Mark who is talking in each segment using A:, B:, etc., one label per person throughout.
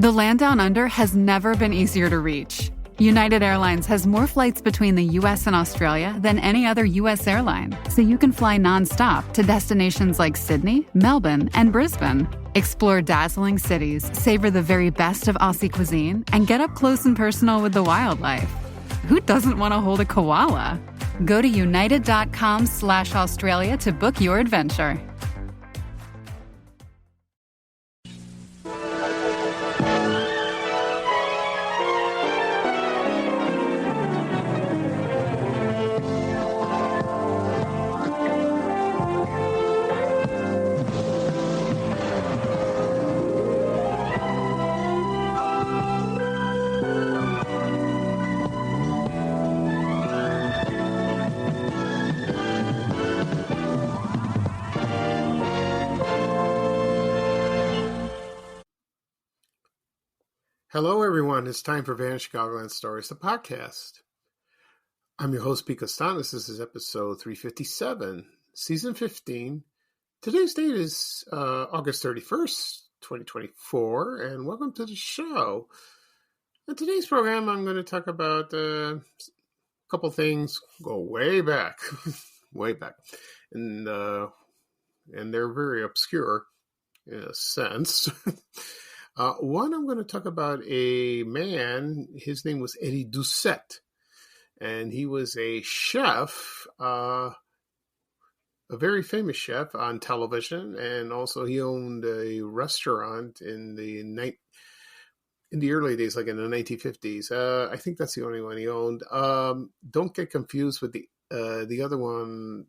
A: The land down under has never been easier to reach. United Airlines has more flights between the U.S. and Australia than any other U.S. airline, so you can fly nonstop to destinations like Sydney, Melbourne, and Brisbane. Explore dazzling cities, savor the very best of Aussie cuisine, and get up close and personal with the wildlife. Who doesn't want to hold a koala? Go to united.com/Australia to book your adventure.
B: Hello, everyone. It's time for Vanish Chicagoland Stories, the podcast. I'm your host, Pete Costanis. This is episode 357, season 15. Today's date is August 31st, 2024, and welcome to the show. In today's program, I'm going to talk about a couple things, go way back, way back, and they're very obscure in a sense. One, I'm going to talk about a man, his name was Eddie Doucette, and he was a chef, a very famous chef on television, and also he owned a restaurant in the early days, like in the 1950s. I think that's the only one he owned. Don't get confused with the other one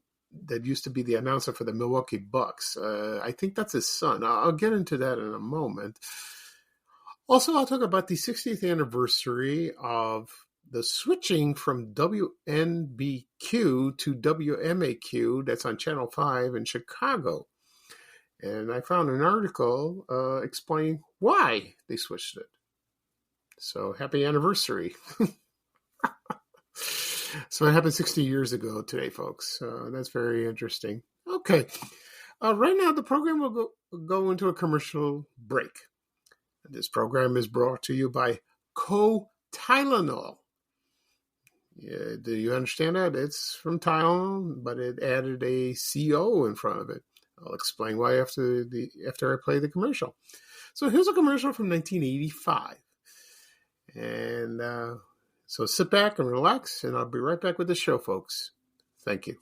B: that used to be the announcer for the Milwaukee Bucks. I think that's his son. I'll get into that in a moment. Also, I'll talk about the 60th anniversary of the switching from WNBQ to WMAQ, that's on Channel 5 in Chicago. And I found an article explaining why they switched it. So, happy anniversary. So, it happened 60 years ago today, folks. That's very interesting. Okay. Right now, the program will go into a commercial break. This program is brought to you by Tylenol. Yeah, do you understand that? It's from Tylenol, but it added a CO in front of it. I'll explain why after I play the commercial. So here's a commercial from 1985. And so sit back and relax, and I'll be right back with the show, folks. Thank you.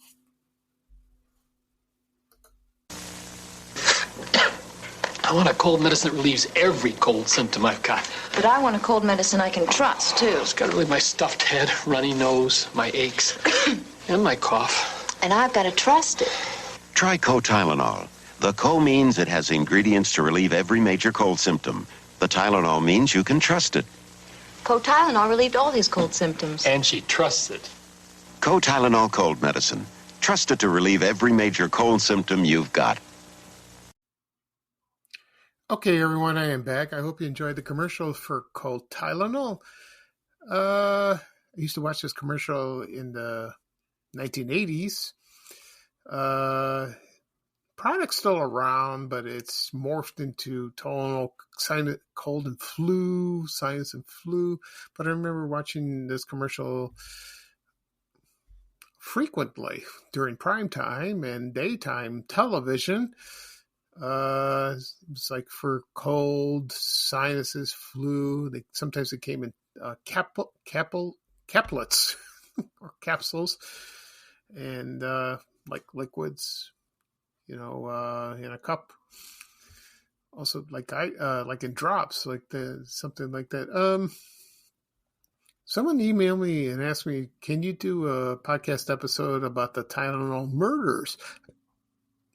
C: I want a cold medicine that relieves every cold symptom I've got.
D: But I want a cold medicine I can trust, too.
C: It's got to relieve my stuffed head, runny nose, my aches, and my cough.
D: And I've got to trust it.
E: Try Tylenol. The Co means it has ingredients to relieve every major cold symptom. The Tylenol means you can trust it.
D: Tylenol relieved all these cold symptoms.
C: And she trusts it.
E: Tylenol cold medicine. Trust it to relieve every major cold symptom you've got.
B: Okay, everyone, I am back. I hope you enjoyed the commercial for Tylenol. I used to watch this commercial in the 1980s. Product's still around, but it's morphed into Tylenol cold and flu, sinus and flu. But I remember watching this commercial frequently during prime time and daytime television. It's like for cold, sinuses, flu. Sometimes it came in caplets or capsules, and like liquids, in a cup. Also, like in drops, something like that. Someone emailed me and asked me, "Can you do a podcast episode about the Tylenol murders?"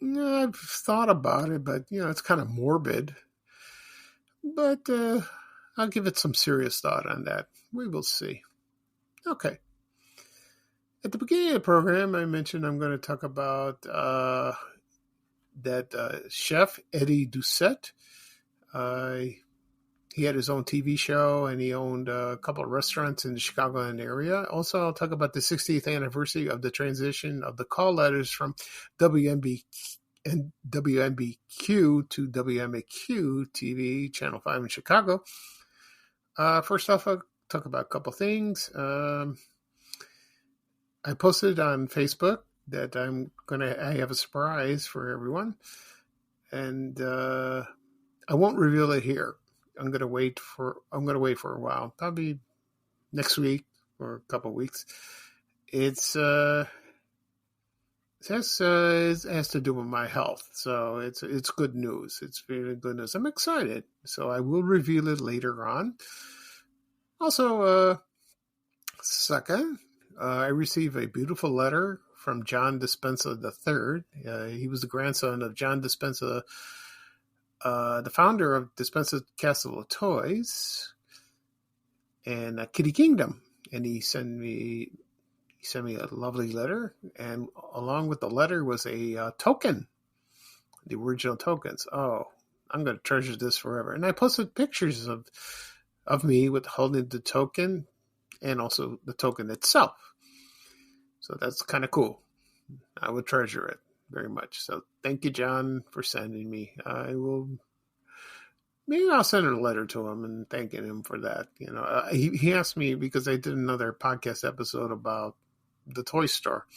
B: I've thought about it, but, it's kind of morbid. But I'll give it some serious thought on that. We will see. Okay. At the beginning of the program, I mentioned I'm going to talk about that Chef Eddie Doucette. He had his own TV show, and he owned a couple of restaurants in the Chicagoland area. Also, I'll talk about the 60th anniversary of the transition of the call letters from WMBQ WMBQ to WMAQ-TV Channel 5 in Chicago. First off, I'll talk about a couple things. I posted on Facebook that I have a surprise for everyone, and I won't reveal it here. I'm gonna wait for a while, probably next week or a couple of weeks. It has to do with my health, so it's good news. It's really good news. I'm excited, so I will reveal it later on. Also, second, I received a beautiful letter from John Dispenza III. He was the grandson of John Dispenza, the founder of Dispenza Castle of Toys and Kitty Kingdom, and he sent me a lovely letter, and along with the letter was a token, the original tokens. Oh, I'm going to treasure this forever. And I posted pictures of me with holding the token and also the token itself. So that's kind of cool. I would treasure it very much. So thank you, John, for sending me. Maybe I'll send a letter to him and thanking him for that. You know, he asked me because I did another podcast episode about the toy store,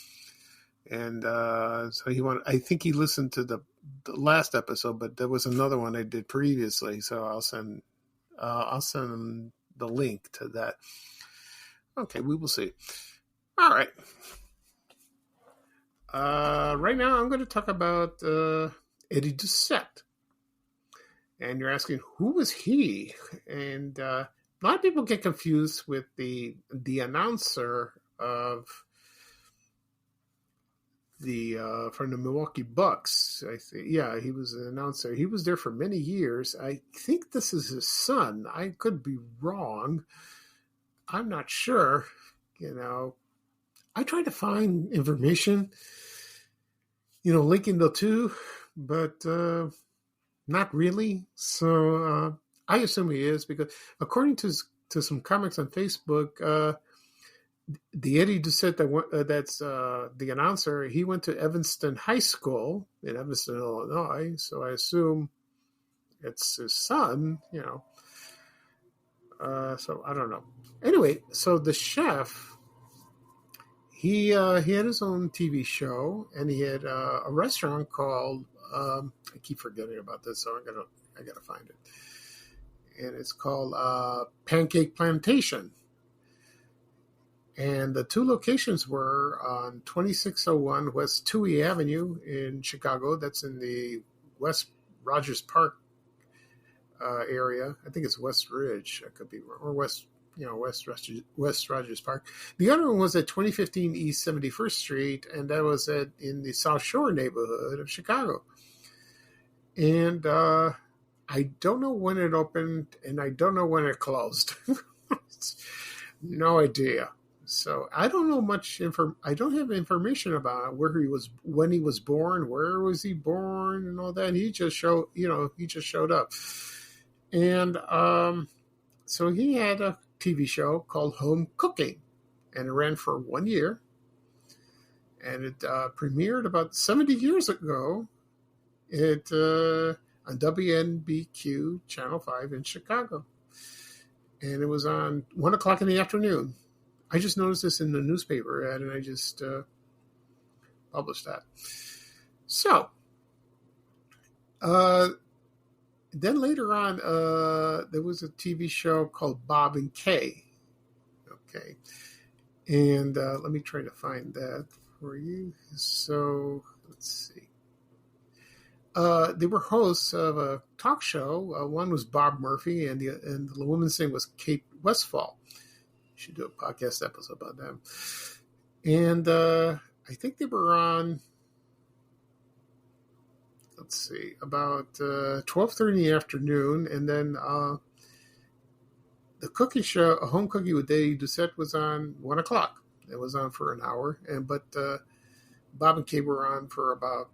B: and so I think he listened to the last episode, but there was another one I did previously, so I'll send him the link to that. Okay, we will see. All right. Right now I'm going to talk about Eddie Doucette, and you're asking, who was he? And a lot of people get confused with the announcer of from the Milwaukee Bucks. I think, yeah, he was an announcer. He was there for many years. I think this is his son. I could be wrong. I'm not sure. You know, I tried to find information, linking the two, but not really. So I assume he is, because according to some comments on Facebook, the Eddie Doucette that's the announcer, he went to Evanston High School in Evanston, Illinois. So I assume it's his son, so I don't know. Anyway, so the chef, he had his own TV show, and he had a restaurant called I keep forgetting about this, so I gotta find it. And it's called Pancake Plantation. And the two locations were on 2601 West Touhy Avenue in Chicago. That's in the West Rogers Park area. I think it's West Ridge. I could be wrong. Or West Rogers Park. The other one was at 2015 East 71st Street, and that was in the South Shore neighborhood of Chicago. And I don't know when it opened, and I don't know when it closed. No idea. So I don't know much I don't have information about where he was, when he was born, where was he born, and all that. And he just showed up. And so he had a TV show called Home Cooking, and it ran for 1 year. And it premiered about 70 years ago on WMAQ Channel 5 in Chicago. And it was on 1 o'clock in the afternoon. I just noticed this in the newspaper ad, and I just published that. So, then later on, there was a TV show called Bob and Kay. Okay. And let me try to find that for you. So, let's see. They were hosts of a talk show. One was Bob Murphy, and the woman's name was Kate Westfall. Should do a podcast episode about them. And I think they were on, let's see, about 12:30 in the afternoon. And then the cooking show, A Home Cookie with Eddie Doucette, was on 1 o'clock. It was on for an hour. But Bob and Kay were on for about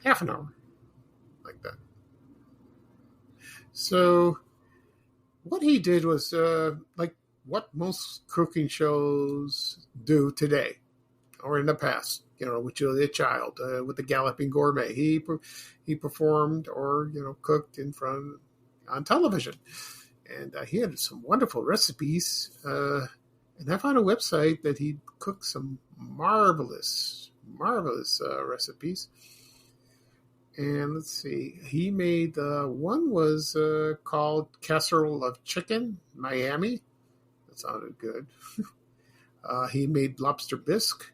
B: half an hour, like that. So what he did was what most cooking shows do today or in the past. with Julia Child, with the Galloping Gourmet. He performed or, cooked on television. And he had some wonderful recipes. And I found a website that he cooked some marvelous recipes. And let's see, he made, one was called Casserole of Chicken, Miami. That sounded good. He made lobster bisque.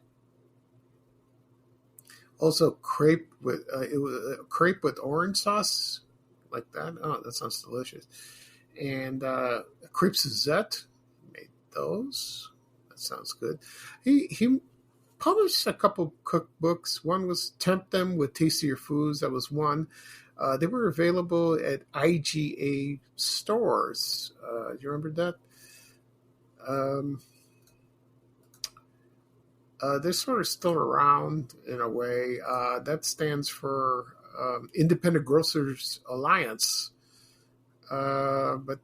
B: Also crepe with, it was crepe with orange sauce, like that. Oh, that sounds delicious. And crepe Suzette, made those. That sounds good. He published a couple cookbooks. One was Tempt Them with Tastier Foods. That was one. They were available at IGA stores. Do you remember that? They're sort of still around in a way. That stands for Independent Grocers Alliance. But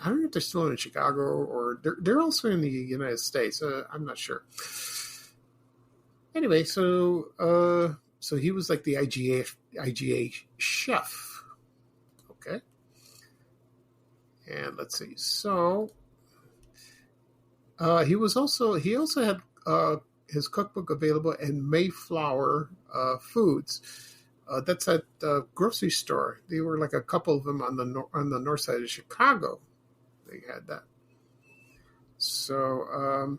B: I don't know if they're still in Chicago or they're also in the United States. I'm not sure. Anyway, so he was like the IGA chef. Okay. And let's see. So he also had his cookbook available in Mayflower Foods. That's at the grocery store. They were like a couple of them on the north side of Chicago. They had that. So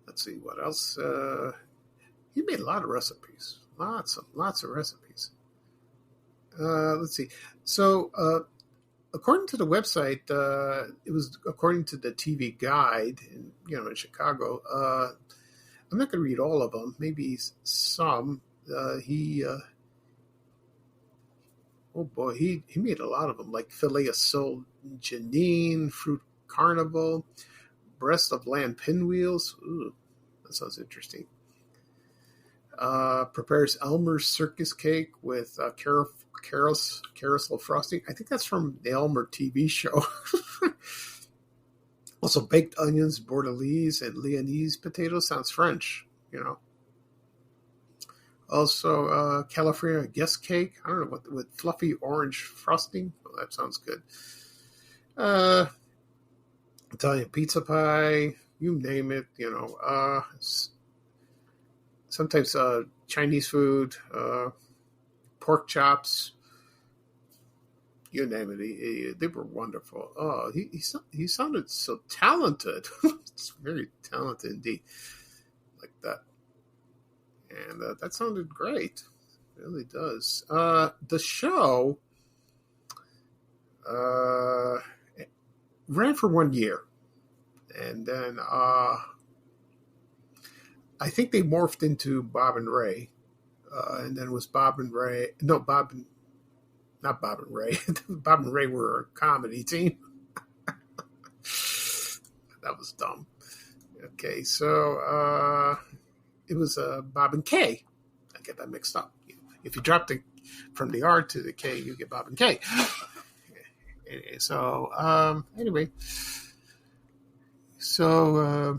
B: let's see what else. He made a lot of recipes. Lots of recipes. Let's see. So according to the website, it was according to the TV Guide, in Chicago. I'm not going to read all of them. Maybe some. He made a lot of them, like filet of sole Janine, fruit carnival, breast of lamb pinwheels. Ooh, that sounds interesting. Prepares Elmer's circus cake with carousel frosting. I think that's from the Elmer TV show. Also, baked onions, bordelaise, and Lyonnaise potatoes. Sounds French, Also, California guest cake. I don't know what, with fluffy orange frosting. Oh, that sounds good. Italian pizza pie. You name it. Sometimes Chinese food, pork chops. You name it. They were wonderful. Oh, he sounded so talented. It's very talented indeed. Like that. And that sounded great. It really does. The show ran for 1 year. And then I think they morphed into Bob and Ray. And then it was Bob and Ray. No, not Bob and Ray. Bob and Ray were a comedy team. That was dumb. Okay, so it was Bob and Kay. I get that mixed up. If you drop from the R to the K, you get Bob and Kay. So anyway, so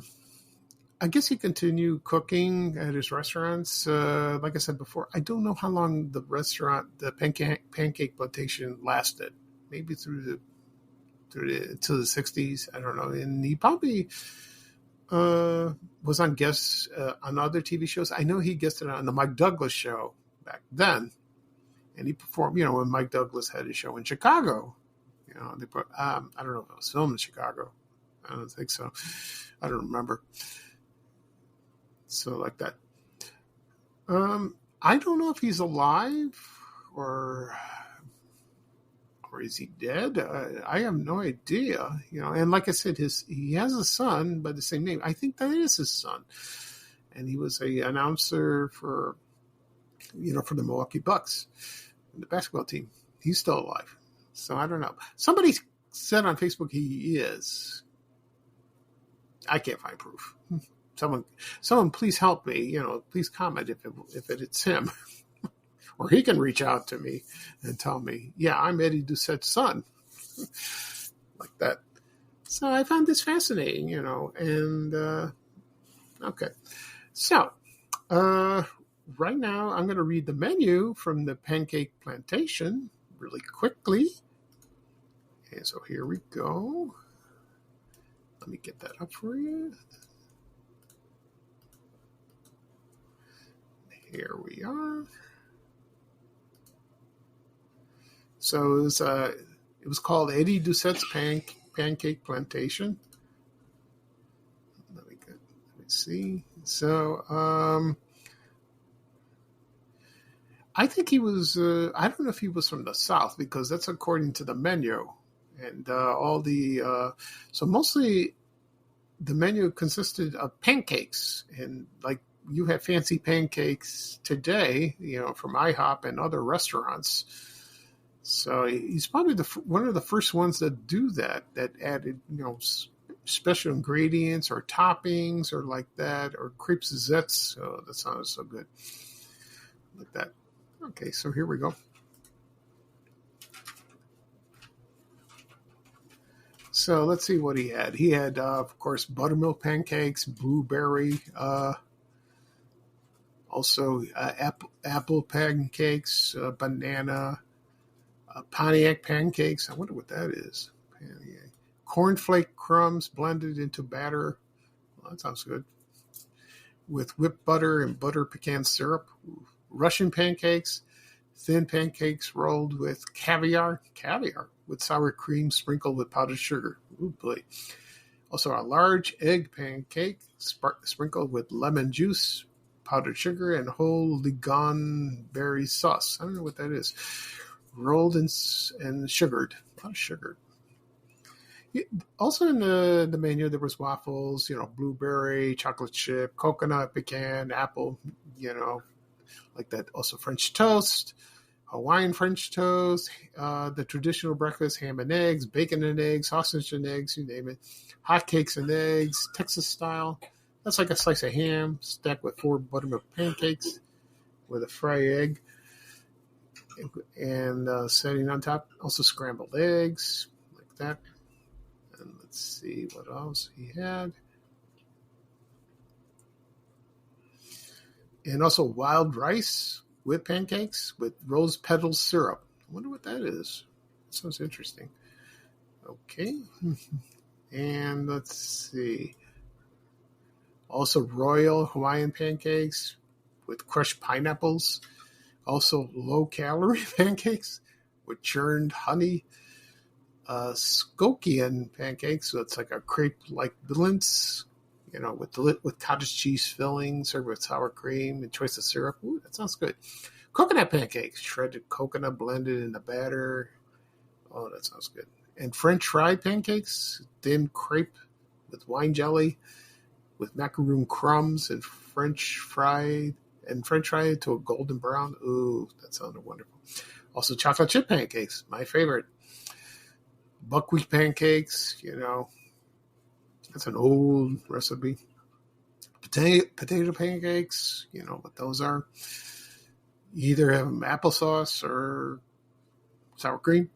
B: I guess he continued cooking at his restaurants. Like I said before, I don't know how long the pancake plantation lasted. Maybe through the 60s. I don't know. And he probably was on guests on other TV shows. I know he guested on the Mike Douglas show back then, and he performed. When Mike Douglas had his show in Chicago. They put. I don't know if it was filmed in Chicago. I don't think so. I don't remember. So like that. I don't know if he's alive or is he dead? I have no idea. And like I said, he has a son by the same name. I think that is his son, and he was an announcer for the Milwaukee Bucks, the basketball team. He's still alive, so I don't know. Somebody said on Facebook he is. I can't find proof. Someone, please help me. Please comment if it's him, or he can reach out to me and tell me, yeah, I'm Eddie Doucette's son, like that. So I found this fascinating, and okay. So Right now, I'm going to read the menu from the Pancake Plantation really quickly. And so here we go. Let me get that up for you. Here we are. So it was called Eddie Doucette's Pancake Plantation. Let me see. So I think he was. I don't know if he was from the South, because that's according to the menu, and all the. So mostly, the menu consisted of pancakes, and like you have fancy pancakes today, from IHOP and other restaurants. So he's probably one of the first ones that do that added, special ingredients or toppings or like that, or crepe Suzettes. Oh, that sounds so good. Like that. Okay, so here we go. So let's see what he had. He had, of course, buttermilk pancakes, blueberry, also apple pancakes, banana, Pontiac pancakes. I wonder what that is. Cornflake crumbs blended into batter. Well, that sounds good. With whipped butter and butter pecan syrup. Russian pancakes. Thin pancakes rolled with caviar with sour cream sprinkled with powdered sugar. Ooh, boy. Also a large egg pancake sprinkled with lemon juice, powdered sugar, and whole Ligon berry sauce. I don't know what that is. Rolled and sugared. A lot of sugar. Also in the menu, there was waffles, blueberry, chocolate chip, coconut, pecan, apple, like that. Also French toast, Hawaiian French toast, the traditional breakfast, ham and eggs, bacon and eggs, sausage and eggs, you name it. Hot cakes and eggs, Texas style. That's like a slice of ham stacked with 4 buttermilk pancakes with a fried egg. And setting on top, also scrambled eggs, like that. And let's see what else he had. And also wild rice with pancakes with rose petal syrup. I wonder what that is. That sounds interesting. Okay. And let's see. Also royal Hawaiian pancakes with crushed pineapples. Also low-calorie pancakes with churned honey. Skokian pancakes, so it's like a crepe-like blintz, with cottage cheese filling, served with sour cream and choice of syrup. Ooh, that sounds good. Coconut pancakes, shredded coconut blended in the batter. Oh, that sounds good. And French fried pancakes, thin crepe with wine jelly, with macaroon crumbs and French fried to a golden brown. Ooh, that sounded wonderful. Also chocolate chip pancakes, my favorite. Buckwheat pancakes, that's an old recipe. Potato pancakes, what those are. You either have them applesauce or sour cream.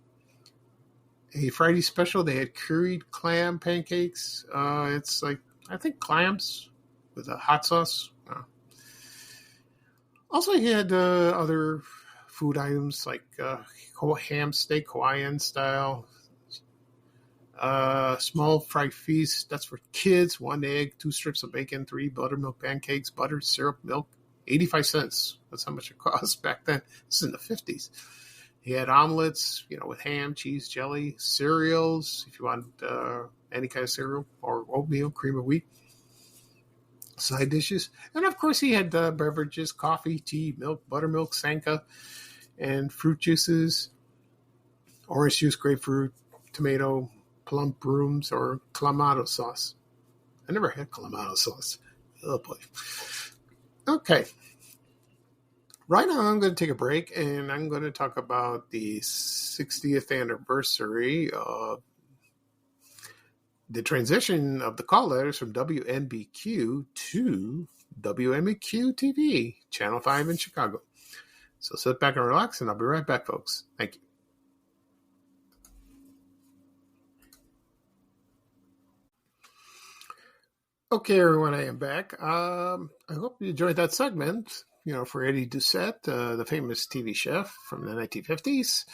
B: A Friday special, they had curried clam pancakes. It's like, I think clams with a hot sauce. Also, he had other food items like ham steak, Hawaiian style. Small fried feast, that's for kids. 1 egg, 2 strips of bacon, 3 buttermilk pancakes, butter, syrup, milk, 85 cents. That's how much it cost back then. This is in the 50s. He had omelets, with ham, cheese, jelly, cereals, if you want any kind of cereal, or oatmeal, cream of wheat, side dishes. And of course, he had beverages, coffee, tea, milk, buttermilk, Sanka, and fruit juices, orange juice, grapefruit, tomato, plum brooms, or clamato sauce. I never had clamato sauce. Oh boy. Okay. Right now I'm going to take a break and I'm going to talk about the 60th anniversary of the transition of the call letters from WNBQ to WMAQ-TV Channel 5 in Chicago. So sit back and relax and I'll be right back, folks. Thank you. Okay, everyone, I am back. I hope you enjoyed that segment, for Eddie Doucette, the famous TV chef from the 1950s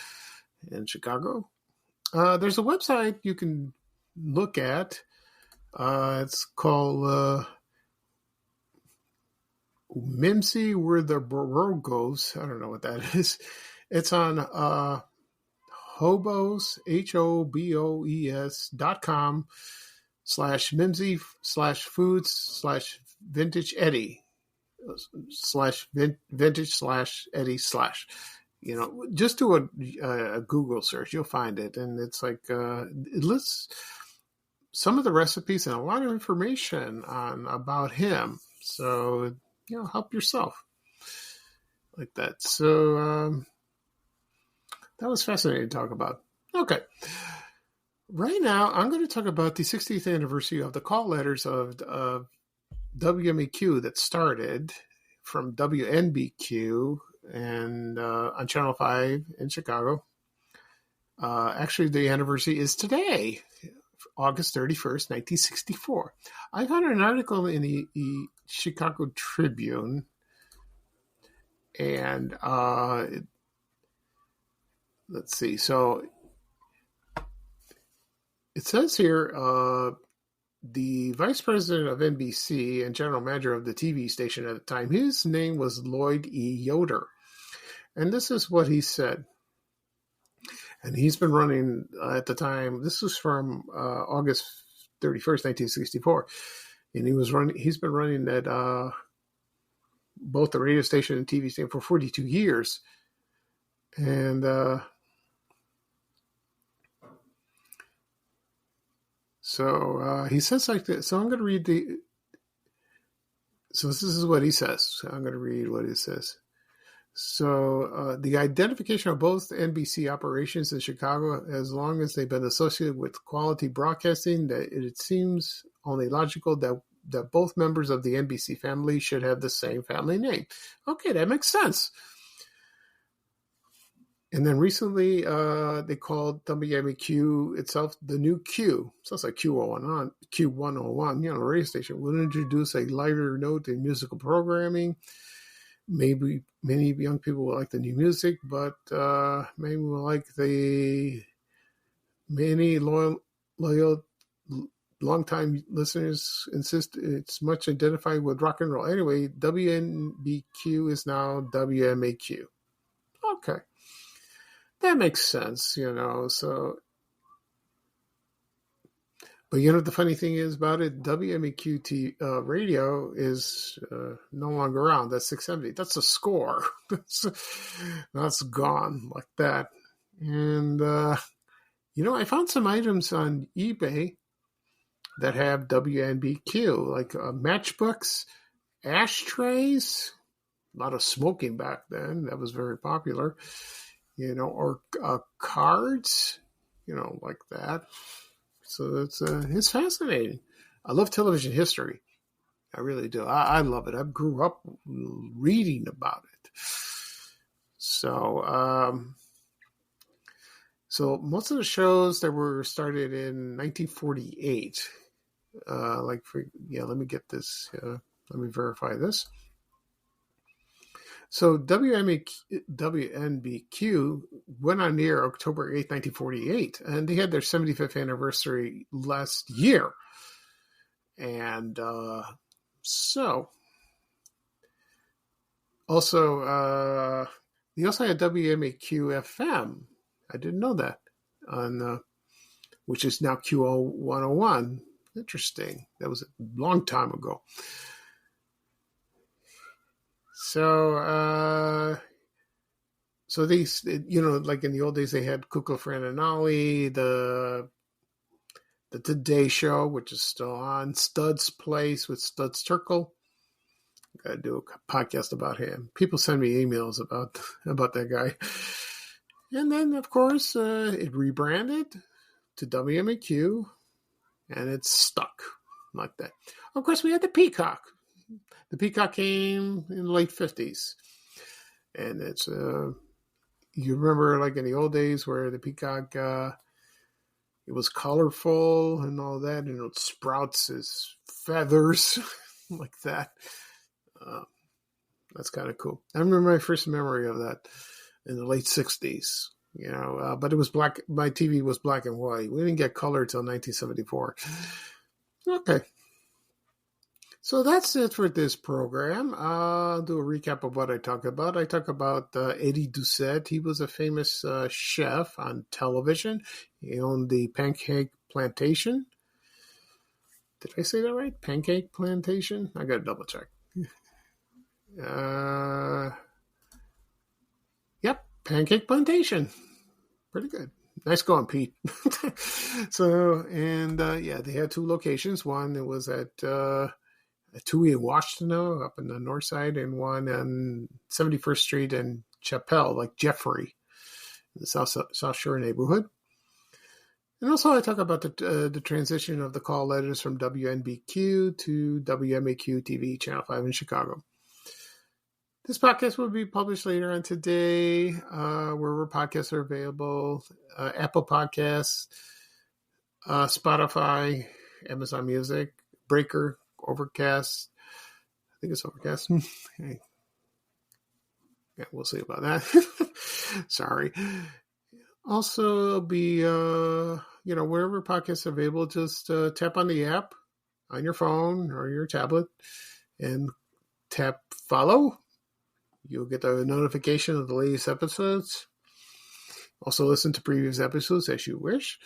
B: in Chicago. There's a website you can look at. It's called Mimsy Where the Road Goes. I don't know what that is. It's on hobos, hobos.com/mimsy/foods/vintage Eddie /vintage/Eddie/ just do a Google search. You'll find it. And it's like, it lists some of the recipes and a lot of information about him. So, help yourself like that. So, that was fascinating to talk about. Okay. Right now, I'm going to talk about the 60th anniversary of the call letters of WMAQ that started from WNBQ and on Channel 5 in Chicago. Actually, the anniversary is today, August 31st, 1964. I found an article in the Chicago Tribune, and let's see. So it says here, the vice president of NBC and general manager of the TV station at the time, his name was Lloyd E. Yoder. And this is what he said. And he's been running at the time, this was from August 31st, 1964. And he's been running at both the radio station and TV station for 42 years. And so he says like this. So I'm going to read so this is what he says. I'm going to read what he says. So the identification of both NBC operations in Chicago, as long as they've been associated with quality broadcasting, that it seems only logical that both members of the NBC family should have the same family name. Okay, that makes sense. And then recently, they called WMAQ itself the new Q. Sounds like Q101, the radio station. Will introduce a lighter note in musical programming. Maybe many young people will like the new music, but maybe will like the many loyal longtime listeners insist it's much identified with rock and roll. Anyway, WNBQ is now WMAQ. Okay. That makes sense, so. But the funny thing is about it, WMAQ radio is no longer around. That's 670. That's a score. That's gone like that. And, I found some items on eBay that have WNBQ, like matchbooks, ashtrays, a lot of smoking back then. That was very popular. Or cards, like that. So it's fascinating. I love television history. I really do. I love it. I grew up reading about it. So, so most of the shows that were started in 1948, let me get this. Let me verify this. So WNBQ went on the air October 8th, 1948, and they had their 75th anniversary last year. And so, also, they also had WMAQ FM. I didn't know that, on which is now Q101. Interesting. That was a long time ago. So, so these, like in the old days, they had Cucco Frananali, the Today Show, which is still on, Stud's Place with Studs Terkel. Got to do a podcast about him. People send me emails about that guy. And then, of course, it rebranded to WMAQ, and it's stuck like that. Of course, we had the Peacock. The Peacock came in the late 50s. And it's, you remember like in the old days where the Peacock, it was colorful and all that, and it sprouts his feathers like that. That's kind of cool. I remember my first memory of that in the late 60s, but it was black. My TV was black and white. We didn't get color until 1974. Okay. So that's it for this program. I'll do a recap of what I talked about. I talked about Eddie Doucette. He was a famous chef on television. He owned the Pancake Plantation. Did I say that right? Pancake Plantation? I got to double check. Yep, Pancake Plantation. Pretty good. Nice going, Pete. They had two locations. One, it was at Tui in Washington, up in the north side, and one on 71st Street in Chappelle, like Jeffrey, in the South Shore neighborhood. And also I talk about the transition of the call letters from WNBQ to WMAQ-TV Channel 5 in Chicago. This podcast will be published later on today, wherever podcasts are available, Apple Podcasts, Spotify, Amazon Music, Breaker, Overcast. I think it's Overcast. Yeah, we'll see about that. Sorry. Also, it'll be, wherever podcasts are available, just tap on the app on your phone or your tablet and tap follow. You'll get the notification of the latest episodes. Also, listen to previous episodes as you wish.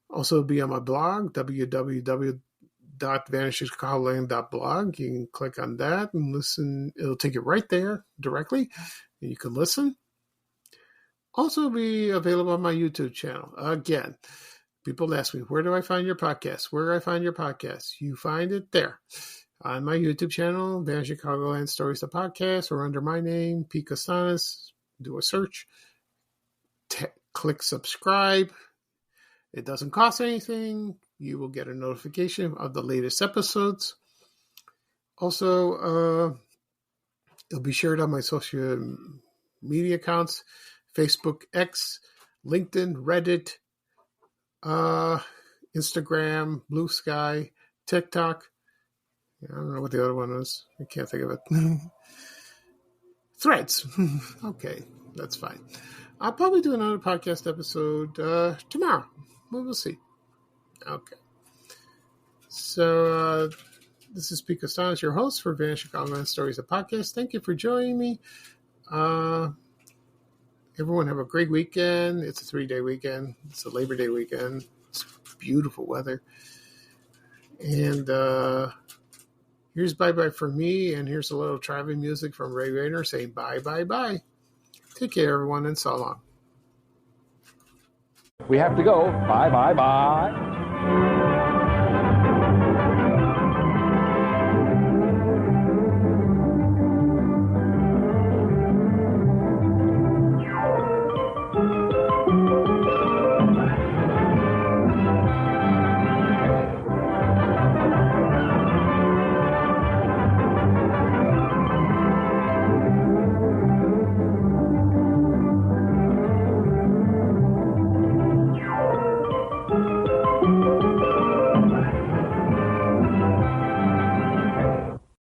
B: Also, be on my blog, www.vanishingchicagoland.blog. You can click on that and listen. It'll take you right there directly, and you can listen. Also, be available on my YouTube channel. Again, people ask me, where do I find your podcast? Where do I find your podcast? You find it there. On my YouTube channel, Vanishing Chicagoland Stories, the podcast, or under my name, Pete Costanis. Do a search. Click subscribe. It doesn't cost anything. You will get a notification of the latest episodes. Also, it'll be shared on my social media accounts, Facebook, X, LinkedIn, Reddit, Instagram, Blue Sky, TikTok. I don't know what the other one was. I can't think of it. Threads. Okay, that's fine. I'll probably do another podcast episode tomorrow. We will see. Okay. So, this is Pete Costanis, your host for Vanishing Chicagoland Stories, a podcast. Thank you for joining me. Everyone have a great weekend. It's a 3-day weekend. It's a Labor Day weekend. It's beautiful weather. And here's bye-bye for me, and here's a little traveling music from Ray Rayner saying bye, bye, bye. Take care, everyone, and so long.
F: We have to go. Bye, bye, bye.